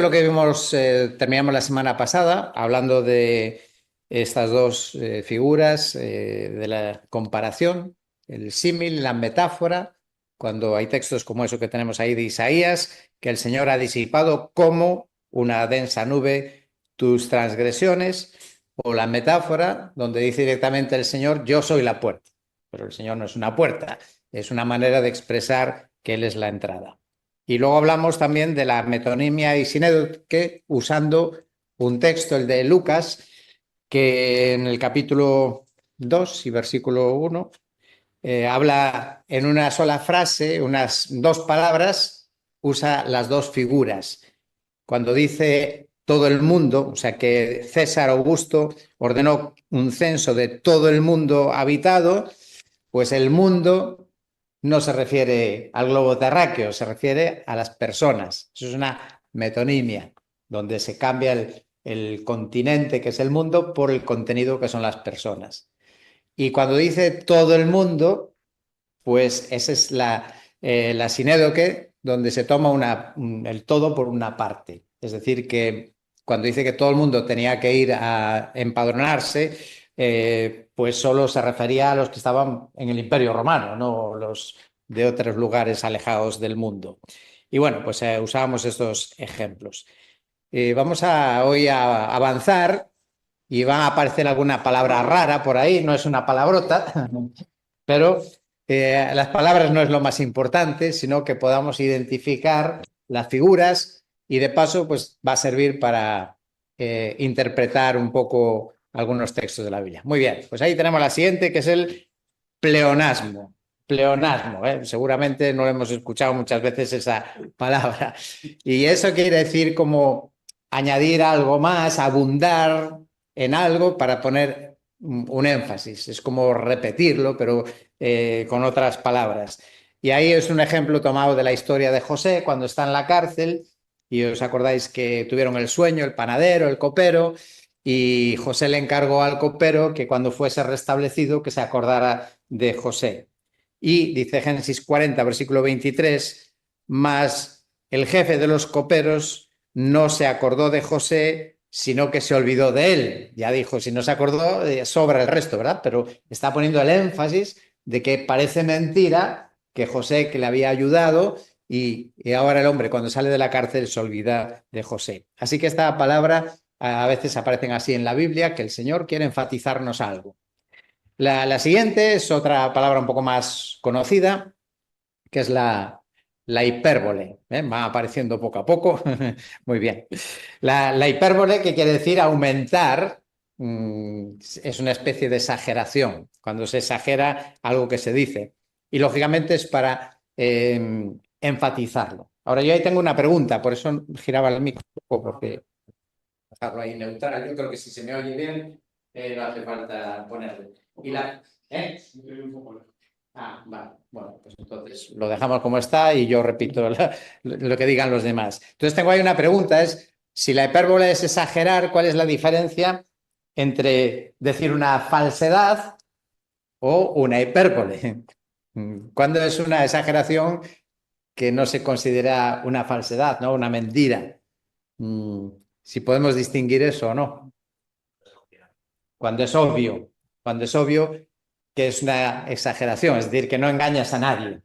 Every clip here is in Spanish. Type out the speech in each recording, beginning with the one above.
lo que vimos, terminamos la semana pasada hablando de estas dos figuras, de la comparación, el símil, la metáfora, cuando hay textos como eso que tenemos ahí de Isaías, que el Señor ha disipado como una densa nube tus transgresiones, o la metáfora, donde dice directamente el Señor, yo soy la puerta, pero el Señor no es una puerta, es una manera de expresar que Él es la entrada. Y luego hablamos también de la metonimia y sinédoque usando un texto, el de Lucas, que en el capítulo 2 y versículo 1 habla en una sola frase, unas dos palabras, usa las dos figuras. Cuando dice todo el mundo, o sea que César Augusto ordenó un censo de todo el mundo habitado, pues el mundo no se refiere al globo terráqueo, se refiere a las personas. Eso es una metonimia, donde se cambia el continente, que es el mundo, por el contenido, que son las personas. Y cuando dice todo el mundo, pues esa es la sinédoque, donde se toma el todo por una parte. Es decir, que cuando dice que todo el mundo tenía que ir a empadronarse, pues solo se refería a los que estaban en el Imperio Romano, no los de otros lugares alejados del mundo. Y bueno, pues usábamos estos ejemplos. Vamos hoy a avanzar y va a aparecer alguna palabra rara por ahí, no es una palabrota, pero las palabras no es lo más importante, sino que podamos identificar las figuras y de paso pues va a servir para interpretar un poco algunos textos de la Biblia. Muy bien, pues ahí tenemos la siguiente, que es el pleonasmo. Pleonasmo, seguramente no hemos escuchado muchas veces esa palabra. Y eso quiere decir como añadir algo más, abundar en algo para poner un énfasis. Es como repetirlo, pero con otras palabras. Y ahí es un ejemplo tomado de la historia de José cuando está en la cárcel. Y os acordáis que tuvieron el sueño, el panadero, el copero, y José le encargó al copero que cuando fuese restablecido que se acordara de José. Y dice Génesis 40, versículo 23, mas el jefe de los coperos no se acordó de José, sino que se olvidó de él. Ya dijo, si no se acordó, sobra el resto, ¿verdad? Pero está poniendo el énfasis de que parece mentira que José, que le había ayudado, y ahora el hombre cuando sale de la cárcel se olvida de José. Así que esta palabra a veces aparecen así en la Biblia, que el Señor quiere enfatizarnos algo. La siguiente es otra palabra un poco más conocida, que es la hipérbole. Va apareciendo poco a poco. Muy bien. La hipérbole, que quiere decir aumentar, es una especie de exageración, cuando se exagera algo que se dice. Y lógicamente es para enfatizarlo. Ahora yo ahí tengo una pregunta, por eso giraba el micro un poco, porque dejarlo ahí neutral. Yo creo que si se me oye bien, no hace falta ponerlo. Y la, ¿eh? Ah, vale. Bueno, pues entonces lo dejamos como está y yo repito lo que digan los demás. Entonces tengo ahí una pregunta, es si la hipérbole es exagerar, ¿cuál es la diferencia entre decir una falsedad o una hipérbole? ¿Cuándo es una exageración que no se considera una falsedad, ¿no? Una mentira? Si podemos distinguir eso o no. Cuando es obvio que es una exageración, es decir, que no engañas a nadie.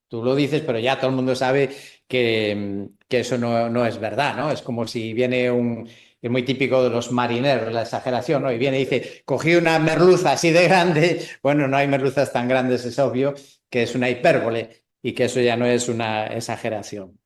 Tú lo dices, pero ya todo el mundo sabe que eso no es verdad, ¿no? Es como si viene es muy típico de los marineros, la exageración, ¿no? Y viene y dice, cogí una merluza así de grande, bueno, no hay merluzas tan grandes, es obvio que es una hipérbole y que eso ya no es una exageración.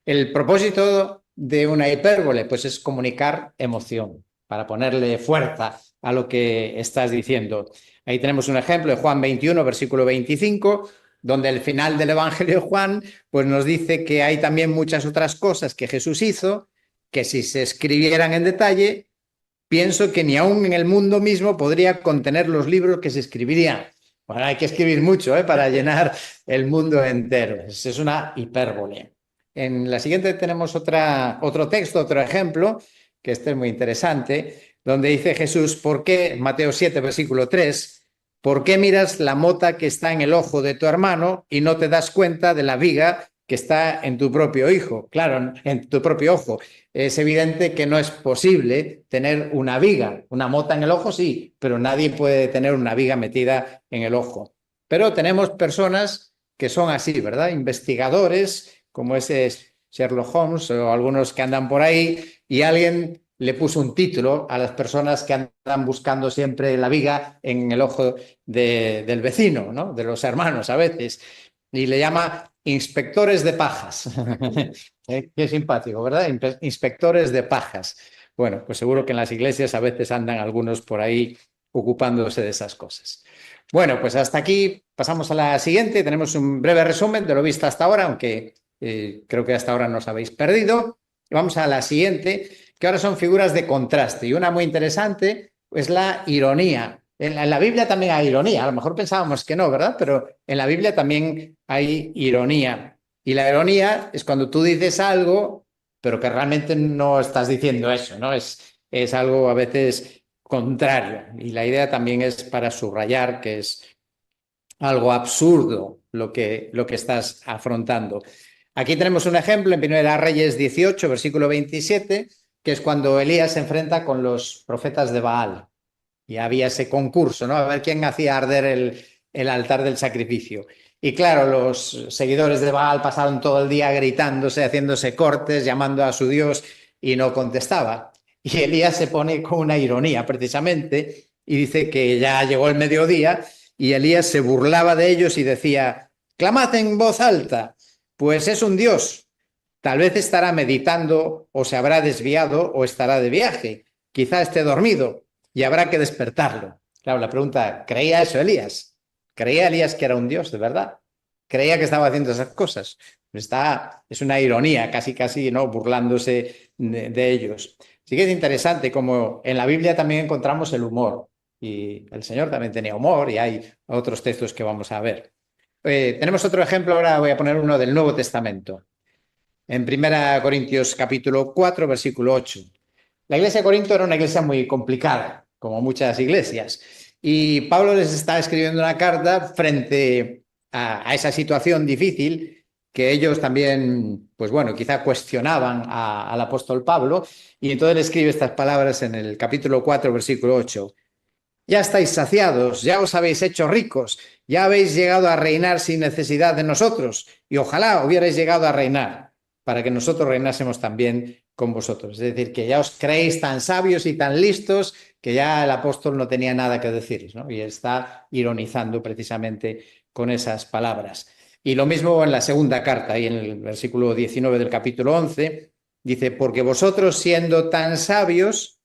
El propósito de una hipérbole, pues es comunicar emoción, para ponerle fuerza a lo que estás diciendo. Ahí tenemos un ejemplo de Juan 21, versículo 25, donde el final del Evangelio de Juan pues nos dice que hay también muchas otras cosas que Jesús hizo, que si se escribieran en detalle, pienso que ni aún en el mundo mismo podría contener los libros que se escribirían. Bueno, hay que escribir mucho para llenar el mundo entero. Es una hipérbole. En la siguiente tenemos otro texto, otro ejemplo, que este es muy interesante, donde dice Jesús, ¿por qué? Mateo 7, versículo 3, ¿por qué miras la mota que está en el ojo de tu hermano y no te das cuenta de la viga que está en tu propio hijo, claro, en tu propio ojo. Es evidente que no es posible tener una viga, una mota en el ojo, sí, pero nadie puede tener una viga metida en el ojo. Pero tenemos personas que son así, ¿verdad? Investigadores, como ese Sherlock Holmes o algunos que andan por ahí, y alguien le puso un título a las personas que andan buscando siempre la viga en el ojo del vecino, ¿no? De los hermanos a veces, y le llama inspectores de pajas. Qué simpático, ¿verdad? Inspectores de pajas. Bueno, pues seguro que en las iglesias a veces andan algunos por ahí ocupándose de esas cosas. Bueno, pues hasta aquí pasamos a la siguiente. Tenemos un breve resumen de lo visto hasta ahora, aunque creo que hasta ahora nos habéis perdido. Vamos a la siguiente, que ahora son figuras de contraste. Y una muy interesante es la ironía. En la Biblia también hay ironía. A lo mejor pensábamos que no, ¿verdad? Pero en la Biblia también hay ironía. Y la ironía es cuando tú dices algo, pero que realmente no estás diciendo eso, ¿no? Es algo a veces contrario. Y la idea también es para subrayar que es algo absurdo lo que estás afrontando. Aquí tenemos un ejemplo en 1 Reyes 18, versículo 27, que es cuando Elías se enfrenta con los profetas de Baal. Y había ese concurso, ¿no? A ver quién hacía arder el altar del sacrificio. Y claro, los seguidores de Baal pasaron todo el día gritándose, haciéndose cortes, llamando a su Dios y no contestaba. Y Elías se pone con una ironía precisamente y dice que ya llegó el mediodía y Elías se burlaba de ellos y decía, clamad en voz alta, pues es un Dios. Tal vez estará meditando o se habrá desviado o estará de viaje. Quizá esté dormido y habrá que despertarlo. Claro, la pregunta, ¿creía eso Elías? ¿Creía Elías que era un Dios, de verdad? ¿Creía que estaba haciendo esas cosas? Es una ironía, casi, ¿no? Burlándose de ellos. Sí que es interesante como en la Biblia también encontramos el humor. Y el Señor también tenía humor y hay otros textos que vamos a ver. Tenemos otro ejemplo, ahora voy a poner uno del Nuevo Testamento. En 1 capítulo 4, versículo 8. La iglesia de Corinto era una iglesia muy complicada, como muchas iglesias, y Pablo les está escribiendo una carta frente a esa situación difícil que ellos también, pues bueno, quizá cuestionaban al apóstol Pablo, y entonces le escribe estas palabras en el capítulo 4, versículo 8. Ya estáis saciados, ya os habéis hecho ricos, ya habéis llegado a reinar sin necesidad de nosotros, y ojalá hubierais llegado a reinar para que nosotros reinásemos también con vosotros. Es decir, que ya os creéis tan sabios y tan listos que ya el apóstol no tenía nada que deciros, ¿no? Y está ironizando precisamente con esas palabras. Y lo mismo en la segunda carta, y en el versículo 19 del capítulo 11, dice, porque vosotros siendo tan sabios,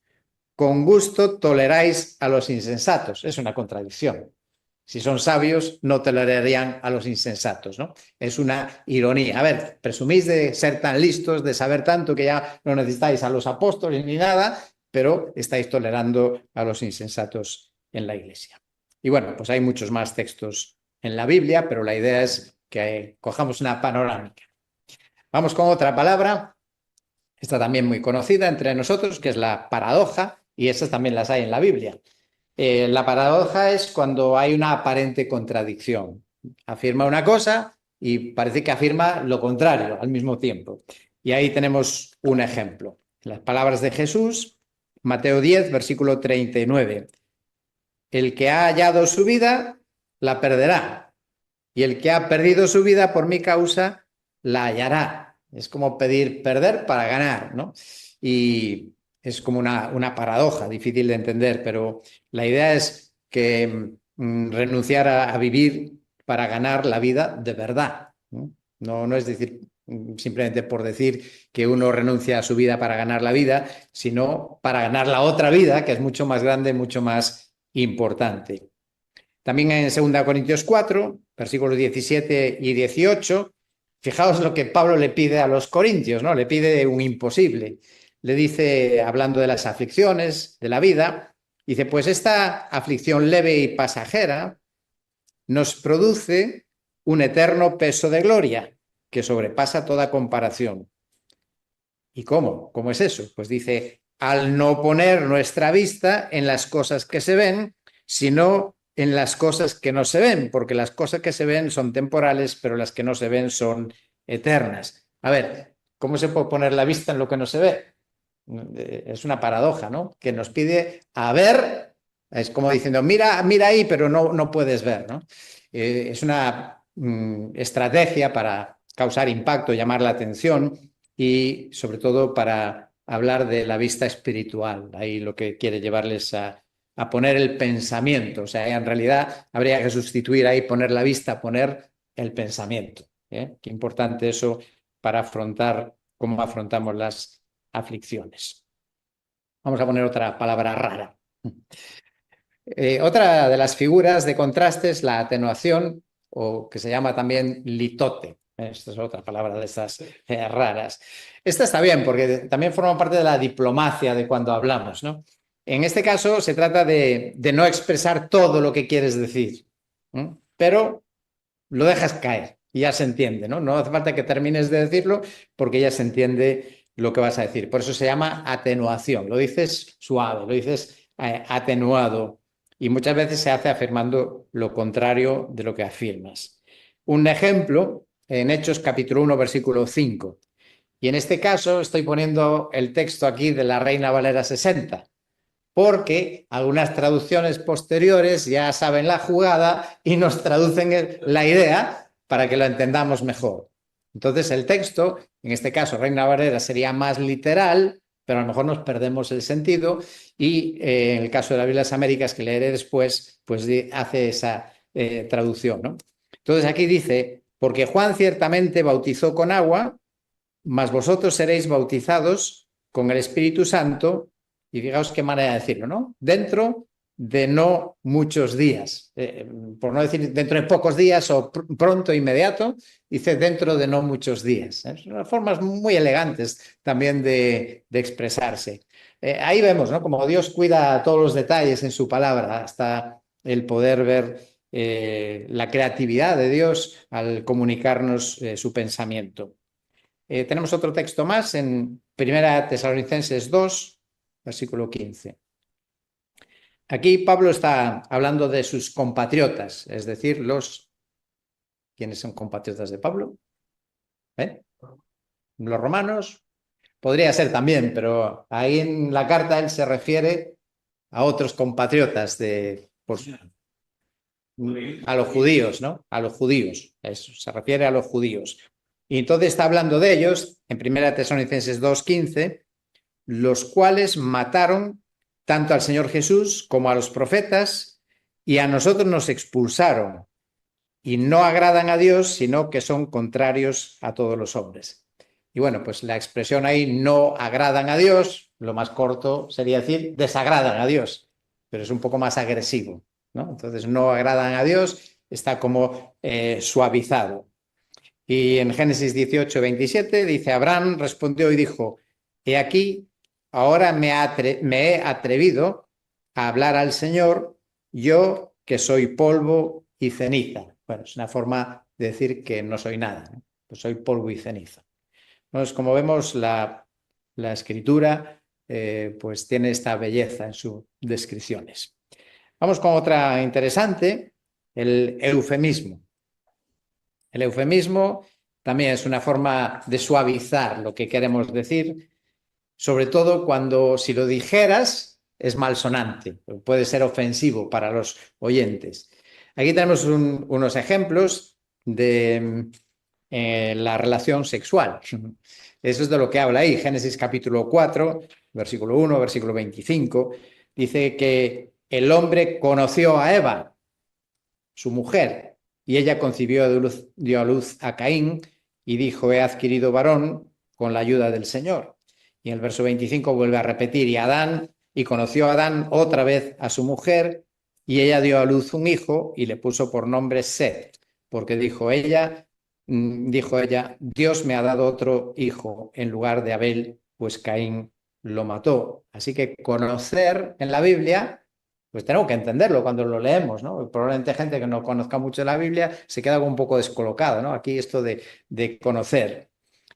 con gusto toleráis a los insensatos. Es una contradicción. Si son sabios, no tolerarían a los insensatos, ¿no? Es una ironía. A ver, presumís de ser tan listos, de saber tanto que ya no necesitáis a los apóstoles ni nada, pero estáis tolerando a los insensatos en la iglesia. Y bueno, pues hay muchos más textos en la Biblia, pero la idea es que cojamos una panorámica. Vamos con otra palabra, esta también muy conocida entre nosotros, que es la paradoja, y esas también las hay en la Biblia. La paradoja es cuando hay una aparente contradicción. Afirma una cosa y parece que afirma lo contrario al mismo tiempo. Y ahí tenemos un ejemplo. Las palabras de Jesús, Mateo 10, versículo 39. El que ha hallado su vida, la perderá. Y el que ha perdido su vida por mi causa, la hallará. Es como pedir perder para ganar, ¿no? Y es como una paradoja, difícil de entender, pero la idea es que renunciar a vivir para ganar la vida de verdad, ¿no? No es decir simplemente por decir que uno renuncia a su vida para ganar la vida, sino para ganar la otra vida, que es mucho más grande, mucho más importante. También en 2 Corintios 4, versículos 17 y 18, fijaos lo que Pablo le pide a los corintios, ¿no? Le pide un imposible. Le dice, hablando de las aflicciones de la vida, dice, pues esta aflicción leve y pasajera nos produce un eterno peso de gloria que sobrepasa toda comparación. ¿Y cómo? ¿Cómo es eso? Pues dice, al no poner nuestra vista en las cosas que se ven, sino en las cosas que no se ven, porque las cosas que se ven son temporales, pero las que no se ven son eternas. A ver, ¿cómo se puede poner la vista en lo que no se ve? Es una paradoja, ¿no? Que nos pide a ver, es como diciendo, mira, mira ahí, pero no puedes ver, ¿no? Es una estrategia para causar impacto, llamar la atención y sobre todo para hablar de la vista espiritual. Ahí lo que quiere llevarles a poner el pensamiento. O sea, en realidad habría que sustituir ahí, poner la vista, poner el pensamiento. Qué importante eso para afrontar cómo afrontamos las aflicciones. Vamos a poner otra palabra rara. Otra de las figuras de contraste es la atenuación, o que se llama también litote. Esta es otra palabra de estas raras. Esta está bien porque también forma parte de la diplomacia de cuando hablamos, ¿no? En este caso se trata de no expresar todo lo que quieres decir, ¿no? Pero lo dejas caer y ya se entiende, ¿no? No hace falta que termines de decirlo porque ya se entiende lo que vas a decir. Por eso se llama atenuación. Lo dices suave, lo dices atenuado y muchas veces se hace afirmando lo contrario de lo que afirmas. Un ejemplo en Hechos capítulo 1, versículo 5. Y en este caso estoy poniendo el texto aquí de la Reina Valera 60, porque algunas traducciones posteriores ya saben la jugada y nos traducen la idea para que lo entendamos mejor. Entonces el texto, en este caso Reina Valera, sería más literal, pero a lo mejor nos perdemos el sentido y en el caso de la Biblia de las Américas, que leeré después, pues hace esa traducción, ¿no? Entonces aquí dice, porque Juan ciertamente bautizó con agua, mas vosotros seréis bautizados con el Espíritu Santo, y fijaos qué manera de decirlo, ¿no? Dentro de no muchos días, por no decir dentro de pocos días o pronto, inmediato, dice dentro de no muchos días. Son unas formas muy elegantes también de expresarse. Ahí vemos, ¿no? Como Dios cuida todos los detalles en su palabra, hasta el poder ver la creatividad de Dios al comunicarnos su pensamiento. Tenemos otro texto más en 1 Tesalonicenses 2, versículo 15. Aquí Pablo está hablando de sus compatriotas, es decir, ¿quiénes son compatriotas de Pablo? Los romanos, podría ser también, pero ahí en la carta él se refiere a otros compatriotas a los judíos, ¿no? A los judíos, eso, se refiere a los judíos. Y entonces está hablando de ellos en 1 Tesalonicenses 2:15, los cuales mataron tanto al Señor Jesús como a los profetas y a nosotros nos expulsaron y no agradan a Dios, sino que son contrarios a todos los hombres. Y bueno, pues la expresión ahí no agradan a Dios, lo más corto sería decir desagradan a Dios, pero es un poco más agresivo, ¿no? Entonces no agradan a Dios, está como suavizado. Y en Génesis 18:27 dice, Abraham respondió y dijo, he aquí, ahora me he atrevido a hablar al Señor, yo que soy polvo y ceniza. Bueno, es una forma de decir que no soy nada, ¿no? Pues soy polvo y ceniza. Entonces, como vemos, la escritura pues tiene esta belleza en sus descripciones. Vamos con otra interesante, el eufemismo. El eufemismo también es una forma de suavizar lo que queremos decir, sobre todo cuando si lo dijeras es malsonante, puede ser ofensivo para los oyentes. Aquí tenemos unos ejemplos de la relación sexual. Eso es de lo que habla ahí, Génesis capítulo 4, versículo 1, versículo 25. Dice que el hombre conoció a Eva, su mujer, y ella concibió, dio a luz a Caín y dijo, he adquirido varón con la ayuda del Señor. Y en el verso 25 vuelve a repetir, y conoció a Adán otra vez a su mujer, y ella dio a luz un hijo y le puso por nombre Set, porque dijo ella, Dios me ha dado otro hijo en lugar de Abel, pues Caín lo mató. Así que conocer en la Biblia, pues tenemos que entenderlo cuando lo leemos, ¿no? Probablemente gente que no conozca mucho la Biblia se queda un poco descolocado, ¿no? Aquí esto de conocer.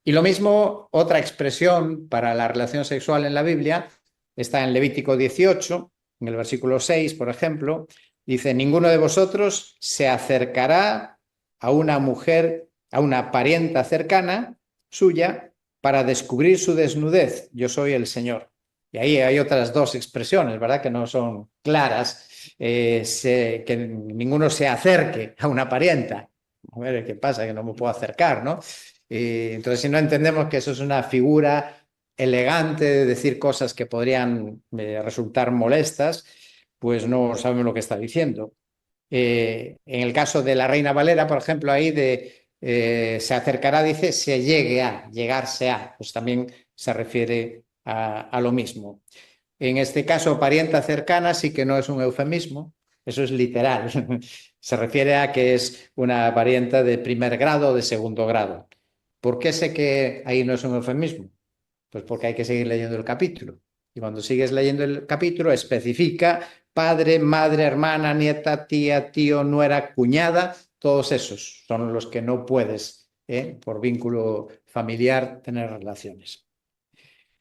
Y lo mismo, otra expresión para la relación sexual en la Biblia está en Levítico 18, en el versículo 6, por ejemplo, dice, ninguno de vosotros se acercará a una mujer a una parienta cercana suya para descubrir su desnudez. Yo soy el Señor. Y ahí hay otras dos expresiones, ¿verdad? Que no son claras. Que ninguno se acerque a una parienta. A ver, ¿qué pasa? Que no me puedo acercar, ¿no? Entonces, si no entendemos que eso es una figura elegante de decir cosas que podrían resultar molestas, pues no sabemos lo que está diciendo. En el caso de la Reina Valera, por ejemplo, ahí se acercará, dice, se llegue a, llegarse a, pues también se refiere a lo mismo. En este caso, parienta cercana sí que no es un eufemismo, eso es literal. Se refiere a que es una parienta de primer grado o de segundo grado. ¿Por qué sé que ahí no es un eufemismo? Pues porque hay que seguir leyendo el capítulo. Y cuando sigues leyendo el capítulo, especifica padre, madre, hermana, nieta, tía, tío, nuera, cuñada, todos esos son los que no puedes, por vínculo familiar, tener relaciones.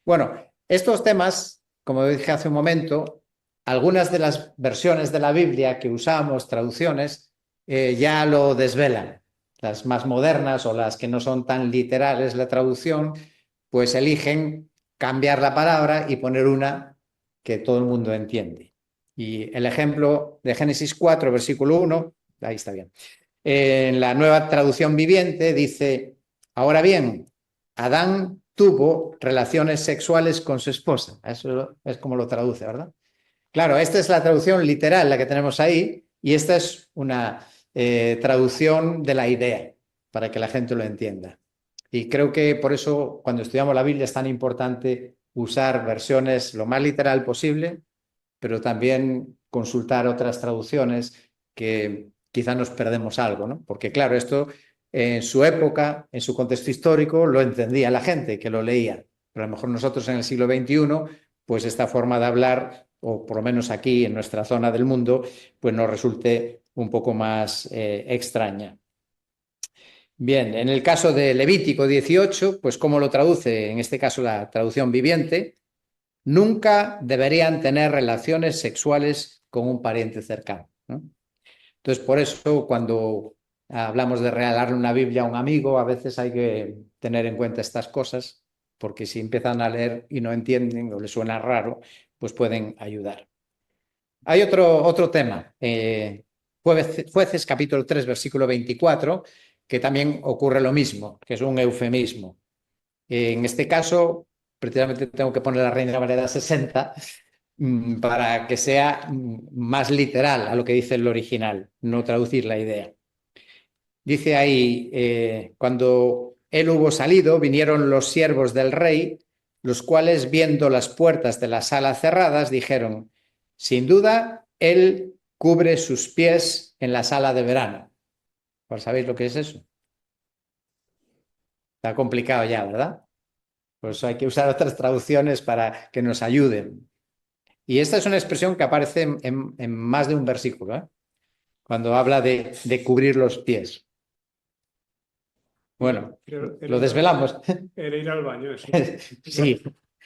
Bueno, estos temas, como dije hace un momento, algunas de las versiones de la Biblia que usamos, traducciones, ya lo desvelan. Las más modernas o las que no son tan literales la traducción, pues eligen cambiar la palabra y poner una que todo el mundo entiende. Y el ejemplo de Génesis 4, versículo 1, ahí está bien. En la nueva traducción viviente dice, ahora bien, Adán tuvo relaciones sexuales con su esposa. Eso es como lo traduce, ¿verdad? Claro, esta es la traducción literal, la que tenemos ahí, y esta es una traducción de la idea, para que la gente lo entienda. Y creo que por eso, cuando estudiamos la Biblia, es tan importante usar versiones lo más literal posible, pero también consultar otras traducciones que quizá nos perdemos algo, ¿no? Porque claro, esto en su época, en su contexto histórico, lo entendía la gente que lo leía, pero a lo mejor nosotros en el siglo XXI, pues esta forma de hablar, o por lo menos aquí en nuestra zona del mundo, pues nos resulte un poco más extraña. Bien, en el caso de Levítico 18, pues ¿cómo lo traduce? En este caso la traducción viviente, nunca deberían tener relaciones sexuales con un pariente cercano, ¿no? Entonces, por eso cuando hablamos de regalarle una Biblia a un amigo, a veces hay que tener en cuenta estas cosas, porque si empiezan a leer y no entienden o les suena raro, pues pueden ayudar. Hay otro tema, Jueces capítulo 3, versículo 24, que también ocurre lo mismo, que es un eufemismo. En este caso, precisamente tengo que poner la Reina Valera 60 para que sea más literal a lo que dice el original, no traducir la idea. Dice ahí, cuando él hubo salido, vinieron los siervos del rey, los cuales, viendo las puertas de la sala cerradas, dijeron, sin duda, él cubre sus pies en la sala de verano. ¿Pues sabéis lo que es eso? Está complicado ya, ¿verdad? Pues hay que usar otras traducciones para que nos ayuden. Y esta es una expresión que aparece en más de un versículo, ¿eh? Cuando habla de cubrir los pies. Bueno, lo desvelamos. Era ir al baño, eso.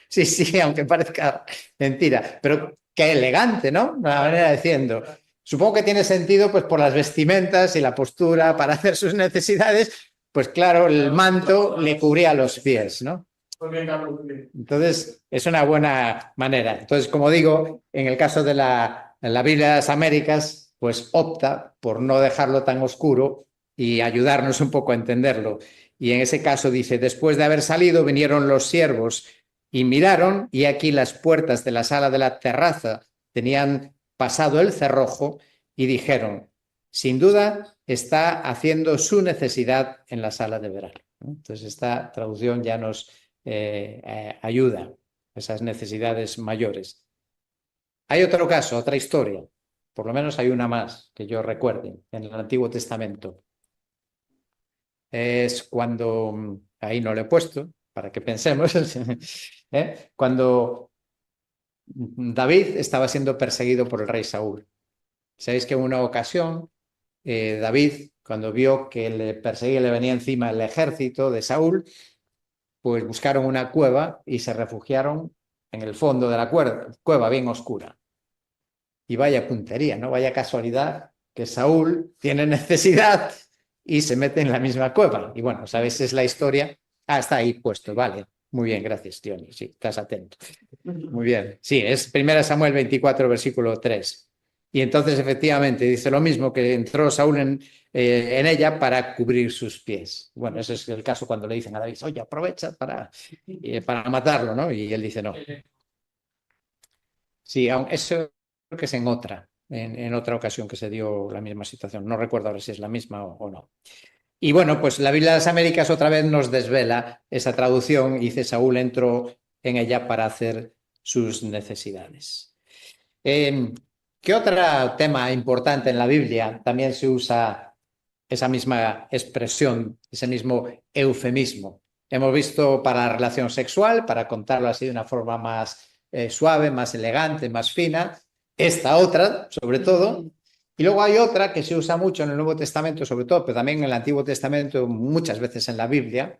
Sí, aunque parezca mentira, pero qué elegante, ¿no? Una manera diciendo. Supongo que tiene sentido pues por las vestimentas y la postura para hacer sus necesidades, pues claro, el manto le cubría los pies, ¿no? Entonces, es una buena manera. Entonces, como digo, en el caso de la Biblia de las Américas, pues opta por no dejarlo tan oscuro y ayudarnos un poco a entenderlo. Y en ese caso dice, después de haber salido, vinieron los siervos y miraron, y aquí las puertas de la sala de la terraza tenían pasado el cerrojo y dijeron, sin duda está haciendo su necesidad en la sala de verano. Entonces, esta traducción ya nos ayuda a esas necesidades mayores. Hay otro caso, otra historia, por lo menos hay una más que yo recuerde en el Antiguo Testamento. Es cuando, ahí no lo he puesto, para que pensemos, cuando David estaba siendo perseguido por el rey Saúl. Sabéis que en una ocasión David, cuando vio que le perseguía, le venía encima el ejército de Saúl, pues buscaron una cueva y se refugiaron en el fondo de la cueva, bien oscura. Y vaya puntería, ¿no? Vaya casualidad que Saúl tiene necesidad y se mete en la misma cueva. Y bueno, ¿sabéis? Es la historia. Ah, está ahí puesto, vale. Muy bien, gracias, Tioni. Sí, estás atento. Muy bien. Sí, es 1 Samuel 24, versículo 3. Y entonces, efectivamente, dice lo mismo, que entró Saúl en ella para cubrir sus pies. Bueno, ese es el caso cuando le dicen a David, oye, aprovecha para matarlo, ¿no? Y él dice no. Sí, eso creo que es en otra ocasión que se dio la misma situación. No recuerdo ahora si es la misma o no. Y bueno, pues la Biblia de las Américas otra vez nos desvela esa traducción y dice Saúl entró en ella para hacer sus necesidades. ¿Qué otro tema importante en la Biblia también se usa esa misma expresión, ese mismo eufemismo? Hemos visto para la relación sexual, para contarlo así de una forma más suave, más elegante, más fina. Esta otra, sobre todo. Y luego hay otra que se usa mucho en el Nuevo Testamento, sobre todo, pero también en el Antiguo Testamento, muchas veces en la Biblia,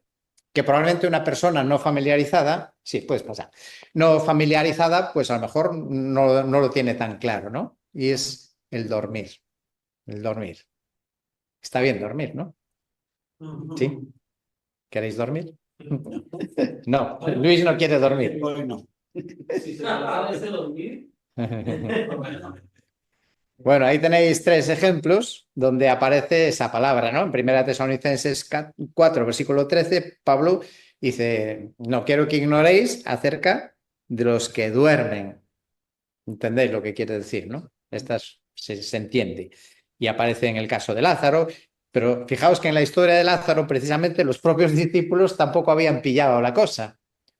que probablemente una persona no familiarizada, sí, puedes pasar, no familiarizada, pues a lo mejor no lo tiene tan claro, ¿no? Y es el dormir, el dormir. Está bien dormir, ¿no? ¿Sí? ¿Queréis dormir? No, Luis no quiere dormir. Si se trata de dormir, Bueno, ahí tenéis 3 ejemplos donde aparece esa palabra, ¿no? En 1 Tesalonicenses 4, versículo 13, Pablo dice, no quiero que ignoréis acerca de los que duermen. ¿Entendéis lo que quiere decir, no? Estas se entiende. Y aparece en el caso de Lázaro, pero fijaos que en la historia de Lázaro, precisamente los propios discípulos tampoco habían pillado la cosa,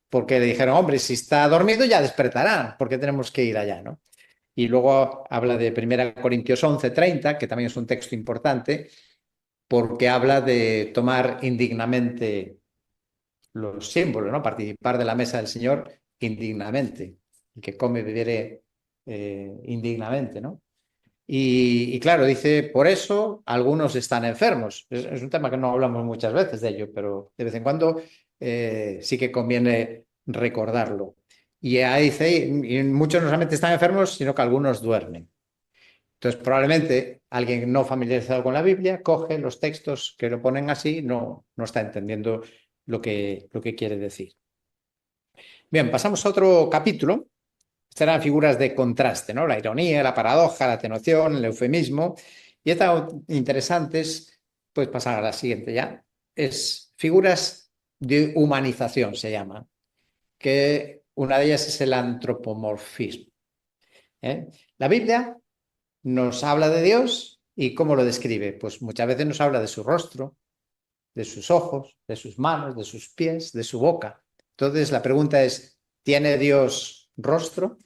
porque le dijeron, hombre, si está dormido ya despertará, porque tenemos que ir allá, ¿no? Y luego habla de 1 Corintios 11:30, que también es un texto importante, porque habla de tomar indignamente los símbolos, ¿no? Participar de la mesa del Señor indignamente. El que come bebiere indignamente, ¿no? Y claro, dice, por eso algunos están enfermos. Es un tema que no hablamos muchas veces de ello, pero de vez en cuando sí que conviene recordarlo. Y ahí dice, y muchos no solamente están enfermos, sino que algunos duermen. Entonces, probablemente alguien no familiarizado con la Biblia coge los textos que lo ponen así, no está entendiendo lo que quiere decir. Bien, pasamos a otro capítulo. Estas eran figuras de contraste, ¿no? La ironía, la paradoja, la atenuación, el eufemismo. Y estas interesantes, pues pasar a la siguiente ya. Es figuras de humanización, se llama, que una de ellas es el antropomorfismo. ¿Eh? La Biblia nos habla de Dios y ¿cómo lo describe? Pues muchas veces nos habla de su rostro, de sus ojos, de sus manos, de sus pies, de su boca. Entonces la pregunta es, ¿tiene Dios rostro?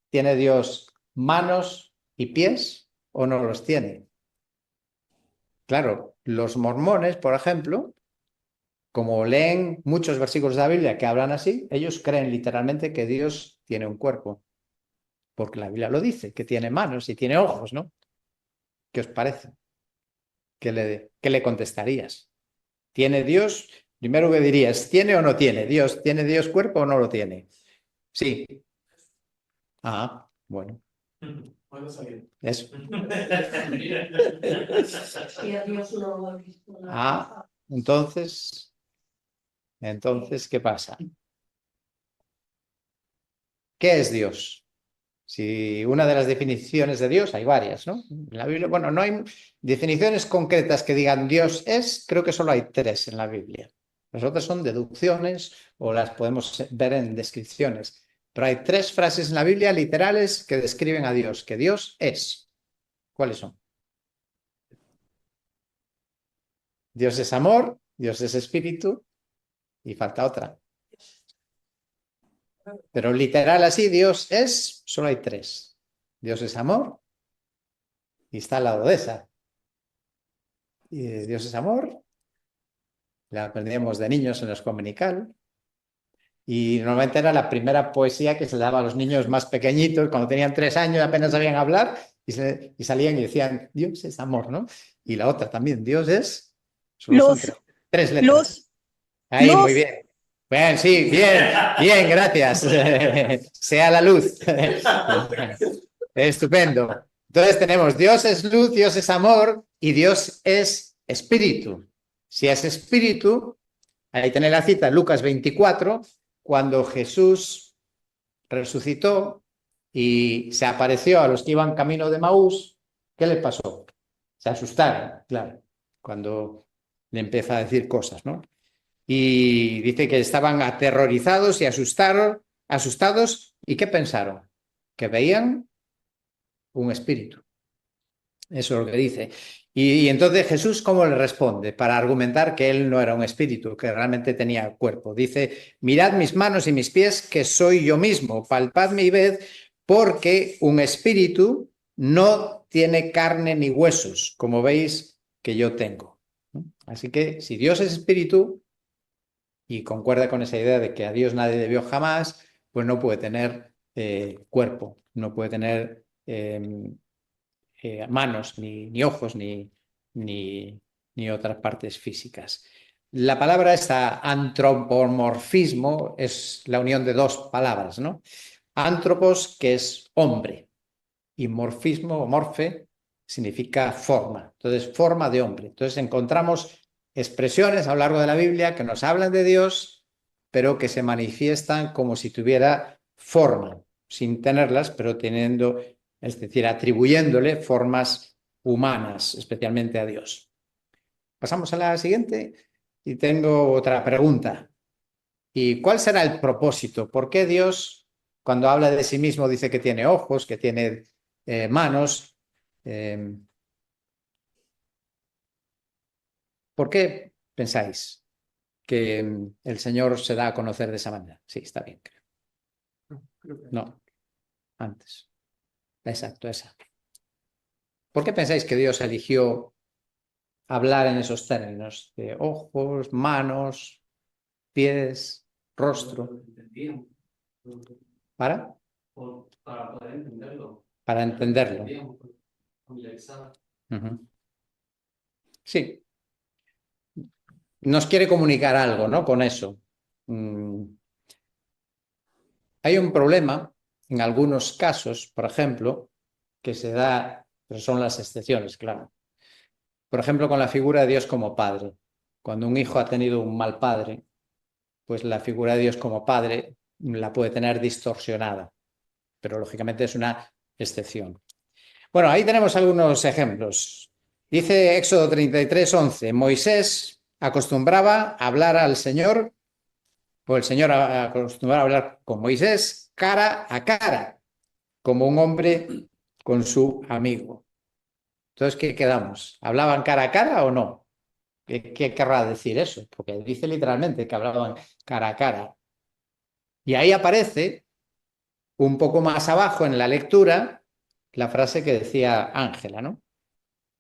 ¿Tiene Dios manos y pies o no los tiene? Claro, los mormones, por ejemplo, como leen muchos versículos de la Biblia que hablan así, ellos creen literalmente que Dios tiene un cuerpo, porque la Biblia lo dice, que tiene manos y tiene ojos, ¿no? ¿Qué os parece? ¿Qué le contestarías? ¿Tiene Dios? Primero que dirías, ¿tiene o no tiene? Dios, ¿tiene Dios cuerpo o no lo tiene? Sí. Ah, bueno. bueno, sabido. Eso. Y a Dios no lo ha visto nada. Ah, entonces, ¿qué pasa? ¿Qué es Dios? Si una de las definiciones de Dios, hay varias, ¿no? En la Biblia, bueno, no hay definiciones concretas que digan Dios es, creo que solo hay 3 en la Biblia. Las otras son deducciones o las podemos ver en descripciones. Pero hay 3 frases en la Biblia literales que describen a Dios, que Dios es. ¿Cuáles son? Dios es amor, Dios es espíritu y falta otra. Pero literal así, Dios es, solo hay 3. Dios es amor y está al lado de esa. Y Dios es amor, la aprendíamos de niños en la escuela dominical. Y normalmente era la primera poesía que se le daba a los niños más pequeñitos, cuando tenían 3 años apenas sabían hablar, y salían y decían, Dios es amor, ¿no? Y la otra también, Dios es, solo son 3 letras. Ahí, muy bien. Bien, sí, bien, gracias. Sea la luz. Estupendo. Entonces tenemos Dios es luz, Dios es amor y Dios es espíritu. Si es espíritu, ahí tenéis la cita, Lucas 24, cuando Jesús resucitó y se apareció a los que iban camino de Maús, ¿qué le pasó? Se asustaron, claro, cuando le empieza a decir cosas, ¿no? Y dice que estaban aterrorizados y asustados, ¿y qué pensaron? Que veían un espíritu. Eso es lo que dice. Y entonces Jesús, ¿cómo le responde? Para argumentar que él no era un espíritu, que realmente tenía cuerpo. Dice, mirad mis manos y mis pies, que soy yo mismo. Palpadme y ved, porque un espíritu no tiene carne ni huesos, como veis que yo tengo. Así que si Dios es espíritu, y concuerda con esa idea de que a Dios nadie debió jamás, pues no puede tener cuerpo, no puede tener manos, ni ojos, ni otras partes físicas. La palabra esta, antropomorfismo, es la unión de dos palabras, ¿no? Antropos, que es hombre, y morfismo o morfe significa forma. Entonces, forma de hombre. Entonces, encontramos expresiones a lo largo de la Biblia que nos hablan de Dios, pero que se manifiestan como si tuviera forma, sin tenerlas, pero teniendo, es decir, atribuyéndole formas humanas, especialmente a Dios. Pasamos a la siguiente y tengo otra pregunta. ¿Y cuál será el propósito? ¿Por qué Dios, cuando habla de sí mismo, dice que tiene ojos, que tiene manos? ¿Por qué pensáis que el Señor se da a conocer de esa manera? Sí, está bien. No, antes. Exacto, esa. ¿Por qué pensáis que Dios eligió hablar en esos términos de ojos, manos, pies, rostro? ¿Para? Para poder entenderlo. Para entenderlo. Sí. Nos quiere comunicar algo, ¿no? Con eso. Hay un problema en algunos casos, por ejemplo, que se da, pero son las excepciones, claro. Por ejemplo, con la figura de Dios como padre. Cuando un hijo ha tenido un mal padre, pues la figura de Dios como padre la puede tener distorsionada, pero lógicamente es una excepción. Bueno, ahí tenemos algunos ejemplos. Dice Éxodo 33:11, Moisés acostumbraba a hablar al Señor, o el Señor acostumbraba a hablar con Moisés cara a cara, como un hombre con su amigo. Entonces, ¿qué quedamos? ¿Hablaban cara a cara o no? ¿Qué querrá decir eso? Porque dice literalmente que hablaban cara a cara. Y ahí aparece, un poco más abajo en la lectura, la frase que decía Ángela, ¿no?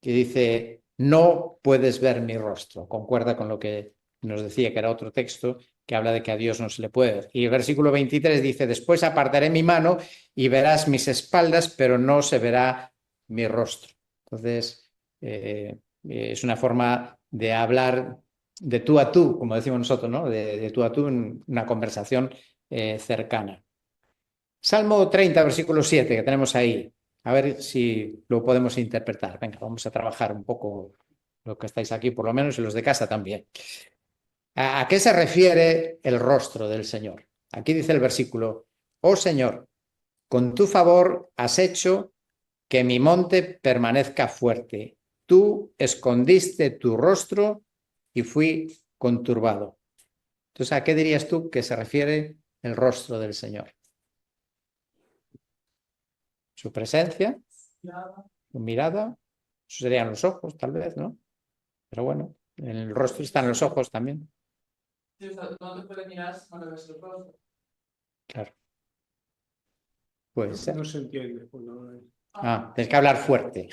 Que dice, no puedes ver mi rostro. Concuerda con lo que nos decía, que era otro texto que habla de que a Dios no se le puede ver. Y el versículo 23 dice, después apartaré mi mano y verás mis espaldas, pero no se verá mi rostro. Entonces, es una forma de hablar de tú a tú, como decimos nosotros, ¿no? De tú a tú en una conversación cercana. Salmo 30, versículo 7, que tenemos ahí. A ver si lo podemos interpretar. Venga, vamos a trabajar un poco los que estáis aquí, por lo menos, y los de casa también. ¿A qué se refiere el rostro del Señor? Aquí dice el versículo, oh Señor, con tu favor has hecho que mi monte permanezca fuerte. Tú escondiste tu rostro y fui conturbado. Entonces, ¿a qué dirías tú que se refiere el rostro del Señor? Su presencia, su mirada, eso serían los ojos, tal vez, ¿no? Pero bueno, en el rostro están los ojos también. Sí, o sea, no te puedes mirar cuando ves el rostro. Claro. Puede ser. No se entiende. Tienes que hablar fuerte.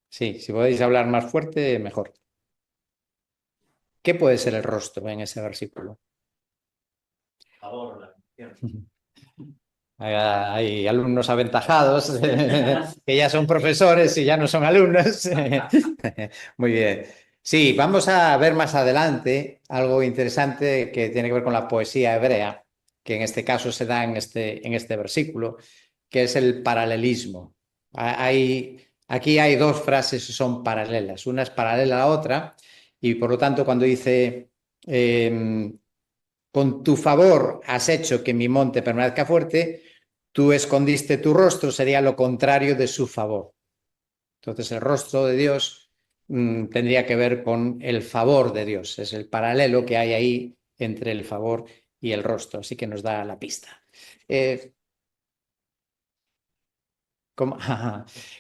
Sí, si podéis hablar más fuerte, mejor. ¿Qué puede ser el rostro en ese versículo? Hay alumnos aventajados que ya son profesores y ya no son alumnos. Muy bien. Sí, vamos a ver más adelante algo interesante que tiene que ver con la poesía hebrea, que en este caso se da en este versículo, que es el paralelismo. Hay aquí hay dos frases que son paralelas. Una es paralela a la otra y por lo tanto cuando dice con tu favor has hecho que mi monte permanezca fuerte, tú escondiste tu rostro, sería lo contrario de su favor. Entonces el rostro de Dios tendría que ver con el favor de Dios. Es el paralelo que hay ahí entre el favor y el rostro. Así que nos da la pista.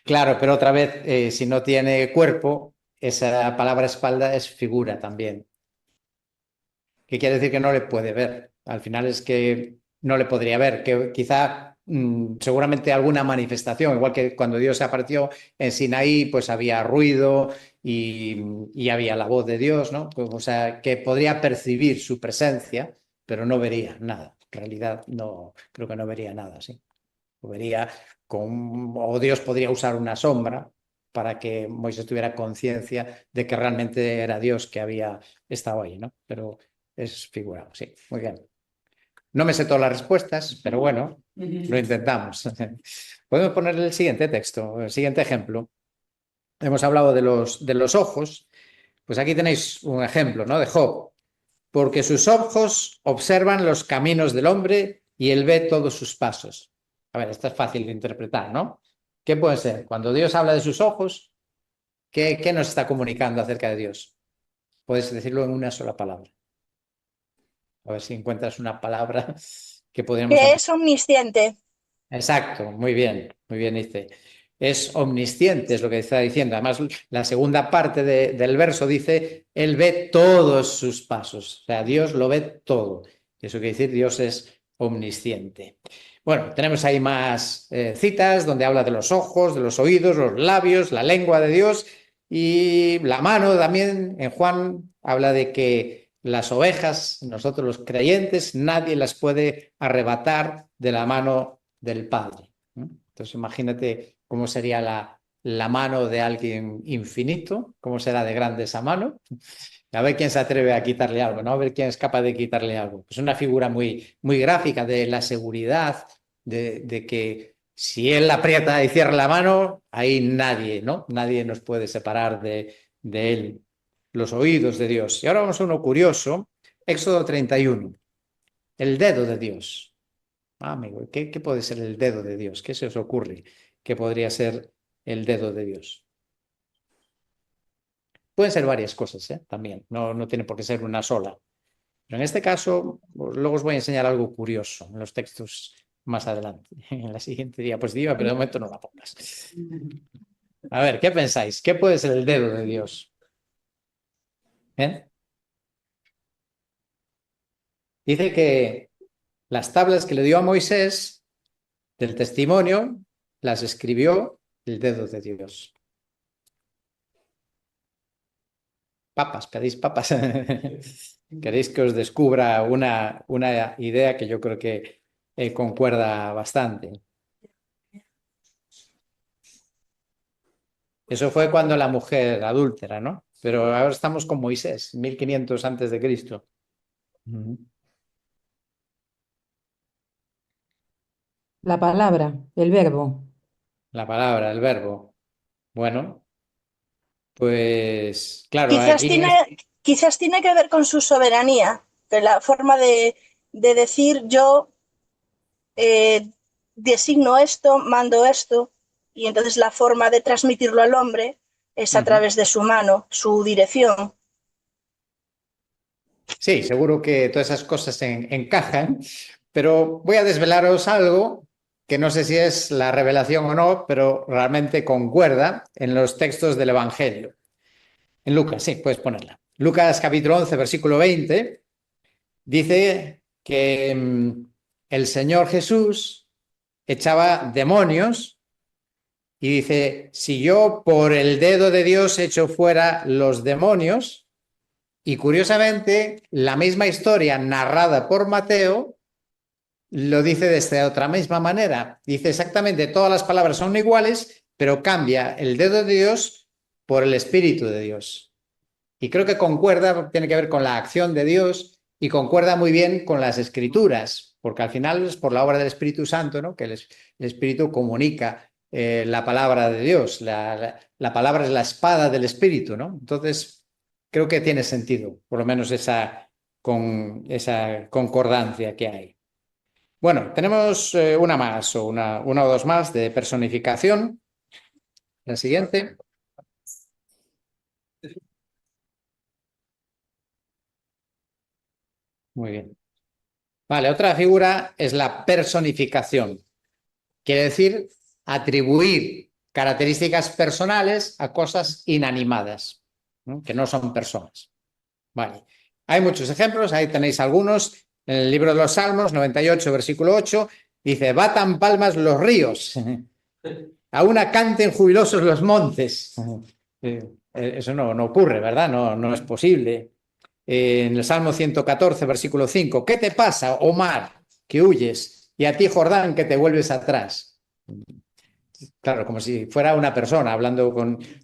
Claro, pero otra vez, si no tiene cuerpo, esa palabra espalda es figura también. ¿Qué quiere decir que no le puede ver? Al final es que no le podría ver, que quizá seguramente alguna manifestación, igual que cuando Dios se apareció en Sinaí, pues había ruido y había la voz de Dios, ¿no? Pues, o sea, que podría percibir su presencia, pero no vería nada. En realidad no, creo que no vería nada, sí. O vería o Dios podría usar una sombra para que Moisés tuviera conciencia de que realmente era Dios que había estado ahí, ¿no? Pero es figurado, sí, muy bien. No me sé todas las respuestas, pero bueno, lo intentamos. Podemos poner el siguiente texto, el siguiente ejemplo. Hemos hablado de los ojos, pues aquí tenéis un ejemplo, ¿no? De Job. Porque sus ojos observan los caminos del hombre y él ve todos sus pasos. A ver, esto es fácil de interpretar, ¿no? ¿Qué puede ser? Cuando Dios habla de sus ojos, ¿qué nos está comunicando acerca de Dios? Puedes decirlo en una sola palabra. A ver si encuentras una palabra que podríamos... Que es omnisciente. Exacto, muy bien, dice. Es omnisciente, es lo que está diciendo. Además, la segunda parte del verso dice, Él ve todos sus pasos. O sea, Dios lo ve todo. Eso quiere decir, Dios es omnisciente. Bueno, tenemos ahí más citas donde habla de los ojos, de los oídos, los labios, la lengua de Dios y la mano también. En Juan habla de que las ovejas, nosotros los creyentes, nadie las puede arrebatar de la mano del Padre. Entonces imagínate cómo sería la mano de alguien infinito, cómo será de grande esa mano. A ver quién se atreve a quitarle algo, ¿no? A ver quién es capaz de quitarle algo. Es una figura muy, muy gráfica de la seguridad, de que si él aprieta y cierra la mano, ahí nadie, ¿no? Nadie nos puede separar de él. Los oídos de Dios. Y ahora vamos a uno curioso, Éxodo 31, el dedo de Dios. Amigo, ¿qué puede ser el dedo de Dios? ¿Qué se os ocurre que podría ser el dedo de Dios? Pueden ser varias cosas, también, no tiene por qué ser una sola. Pero en este caso, luego os voy a enseñar algo curioso en los textos más adelante, en la siguiente diapositiva, pero de momento no la pongas. A ver, ¿qué pensáis? ¿Qué puede ser el dedo de Dios? Dice que las tablas que le dio a Moisés del testimonio las escribió el dedo de Dios. Papas, pedís papas. Queréis que os descubra una idea que yo creo que concuerda bastante. Eso fue cuando la mujer adúltera, ¿no? Pero ahora estamos con Moisés, 1500 antes de Cristo. La palabra, el verbo. La palabra, el verbo. Bueno, pues claro, Quizás tiene que ver con su soberanía, de la forma de decir yo designo esto, mando esto, y entonces la forma de transmitirlo al hombre es a través de su mano, su dirección. Sí, seguro que todas esas cosas encajan, pero voy a desvelaros algo que no sé si es la revelación o no, pero realmente concuerda en los textos del Evangelio. En Lucas, sí, puedes ponerla. Lucas capítulo 11, versículo 20, dice que el Señor Jesús echaba demonios y dice, si yo por el dedo de Dios echo fuera los demonios, y curiosamente la misma historia narrada por Mateo lo dice de esta otra misma manera. Dice exactamente, todas las palabras son iguales, pero cambia el dedo de Dios por el Espíritu de Dios. Y creo que concuerda, tiene que ver con la acción de Dios y concuerda muy bien con las Escrituras, porque al final es por la obra del Espíritu Santo, ¿no? Que el Espíritu comunica la palabra de Dios. La palabra es la espada del Espíritu, ¿no? Entonces, creo que tiene sentido, por lo menos esa concordancia que hay. Bueno, tenemos una más o una o dos más de personificación. La siguiente. Muy bien. Vale, otra figura es la personificación. Quiere decir atribuir características personales a cosas inanimadas, ¿no? Que no son personas. Vale. Hay muchos ejemplos, ahí tenéis algunos. En el libro de los Salmos, 98, versículo 8, dice, batan palmas los ríos, a una canten jubilosos los montes. Eso no ocurre, ¿verdad? No es posible. En el Salmo 114, versículo 5, ¿qué te pasa, oh mar, que huyes? Y a ti, Jordán, que te vuelves atrás. Claro, como si fuera una persona hablando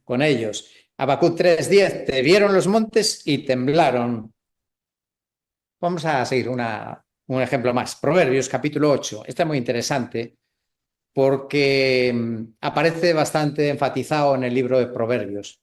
con ellos. Habacuc 3:10, te vieron los montes y temblaron. Vamos a seguir un ejemplo más. Proverbios, capítulo 8. Este es muy interesante porque aparece bastante enfatizado en el libro de Proverbios.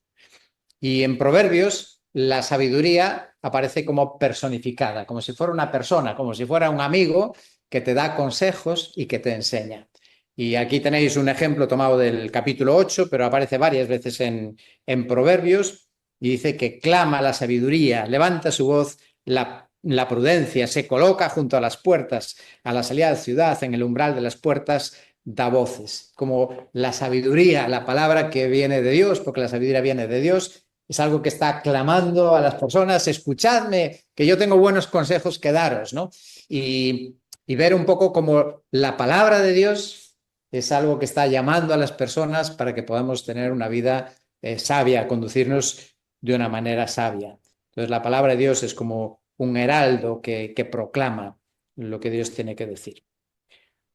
Y en Proverbios la sabiduría aparece como personificada, como si fuera una persona, como si fuera un amigo que te da consejos y que te enseña. Y aquí tenéis un ejemplo tomado del capítulo 8, pero aparece varias veces en Proverbios y dice que clama la sabiduría, levanta su voz la prudencia, se coloca junto a las puertas, a la salida de la ciudad, en el umbral de las puertas, da voces. Como la sabiduría, la palabra que viene de Dios, porque la sabiduría viene de Dios, es algo que está clamando a las personas, escuchadme, que yo tengo buenos consejos que daros, ¿no? Y ver un poco como la palabra de Dios es algo que está llamando a las personas para que podamos tener una vida sabia, conducirnos de una manera sabia. Entonces la palabra de Dios es como un heraldo que proclama lo que Dios tiene que decir.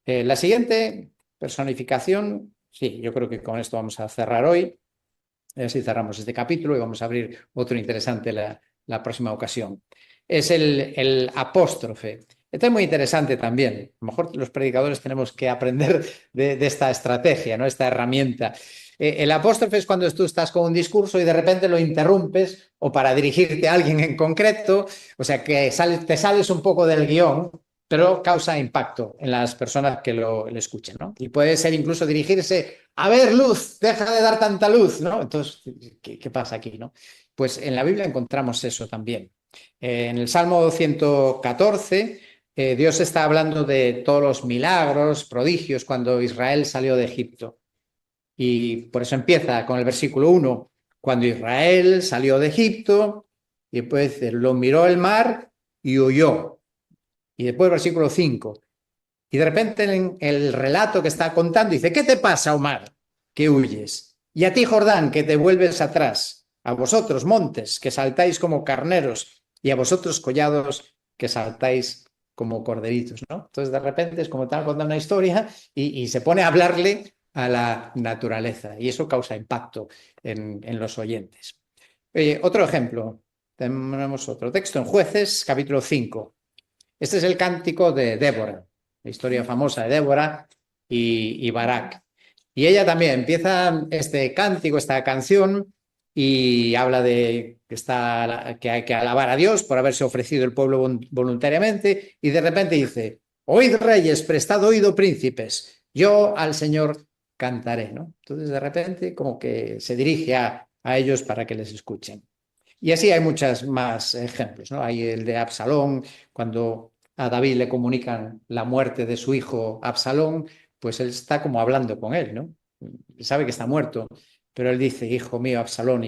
La siguiente personificación, sí, yo creo que con esto vamos a cerrar hoy. Así cerramos este capítulo y vamos a abrir otro interesante la próxima ocasión. Es el apóstrofe. Este es muy interesante también. A lo mejor los predicadores tenemos que aprender de esta estrategia, ¿no? Esta herramienta. El apóstrofe es cuando tú estás con un discurso y de repente lo interrumpes o para dirigirte a alguien en concreto, o sea que te sales un poco del guión, pero causa impacto en las personas que lo escuchen, ¿no? Y puede ser incluso dirigirse, a ver, luz, deja de dar tanta luz, ¿no? Entonces, ¿qué pasa aquí, no? Pues en la Biblia encontramos eso también. En el Salmo 114, Dios está hablando de todos los milagros, prodigios, cuando Israel salió de Egipto. Y por eso empieza con el versículo 1, cuando Israel salió de Egipto, y después lo miró el mar y huyó. Y después el versículo 5. Y de repente en el relato que está contando dice, ¿qué te pasa, Omar, que huyes? Y a ti, Jordán, que te vuelves atrás. A vosotros, montes, que saltáis como carneros. Y a vosotros, collados, que saltáis como corderitos, ¿no? Entonces de repente es como estar contando una historia y se pone a hablarle a la naturaleza. Y eso causa impacto en los oyentes. Otro ejemplo. Tenemos otro texto en Jueces, capítulo 5. Este es el cántico de Débora, la historia famosa de Débora y Barak. Y ella también empieza este cántico, esta canción, y habla de que hay que alabar a Dios por haberse ofrecido el pueblo voluntariamente, y de repente dice, oíd reyes, prestad oído príncipes, yo al Señor cantaré, ¿no? Entonces de repente como que se dirige a ellos para que les escuchen. Y así hay muchos más ejemplos, ¿no? Hay el de Absalón, cuando a David le comunican la muerte de su hijo Absalón, pues él está como hablando con él, ¿no? Sabe que está muerto, pero él dice, hijo mío Absalón,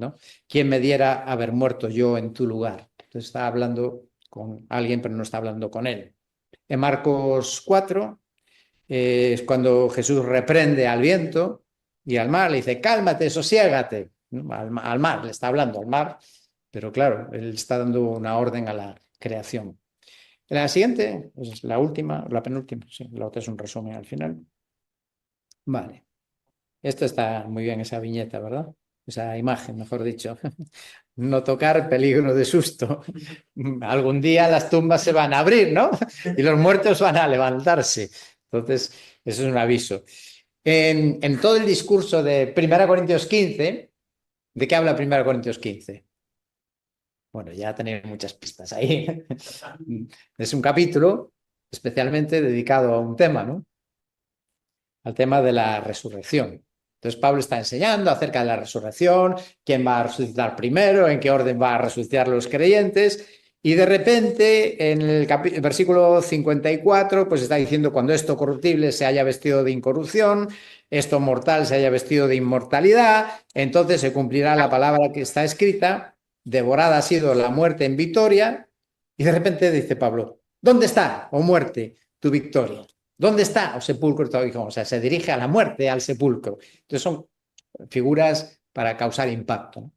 ¿no? ¿Quién me diera haber muerto yo en tu lugar? Entonces está hablando con alguien, pero no está hablando con él. En Marcos 4 es cuando Jesús reprende al viento y al mar, le dice, cálmate, sosiégate. Al mar, le está hablando al mar, pero claro, él está dando una orden a la creación. La siguiente, es la última, la penúltima, sí, la otra es un resumen al final. Vale. Esto está muy bien, esa viñeta, ¿verdad? Esa imagen, mejor dicho. No tocar, peligro de susto. Algún día las tumbas se van a abrir, ¿no? Y los muertos van a levantarse. Entonces, eso es un aviso. en todo el discurso de 1 Corintios 15, ¿de qué habla 1 Corintios 15? Bueno, ya tenéis muchas pistas ahí. Es un capítulo especialmente dedicado a un tema, ¿no? Al tema de la resurrección. Entonces Pablo está enseñando acerca de la resurrección, quién va a resucitar primero, en qué orden va a resucitar los creyentes, y de repente en el versículo 54 pues está diciendo cuando esto corruptible se haya vestido de incorrupción, esto mortal se haya vestido de inmortalidad, entonces se cumplirá la palabra que está escrita, devorada ha sido la muerte en victoria, y de repente dice Pablo, ¿dónde está, oh muerte, tu victoria? ¿Dónde está, oh sepulcro, tu aguijón? O sea, se dirige a la muerte, al sepulcro. Entonces son figuras para causar impacto, ¿no?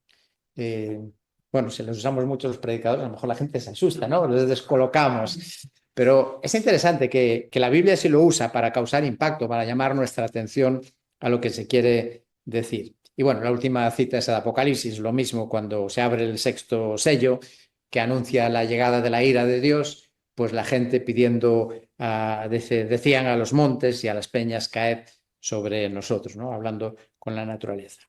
Bueno, si les usamos mucho los predicadores, a lo mejor la gente se asusta, ¿no? Los descolocamos. Pero es interesante que la Biblia sí lo usa para causar impacto, para llamar nuestra atención a lo que se quiere decir. Y bueno, la última cita es de Apocalipsis, lo mismo cuando se abre el sexto sello que anuncia la llegada de la ira de Dios, pues la gente pidiendo, decían a los montes y a las peñas caed sobre nosotros, ¿no? Hablando con la naturaleza.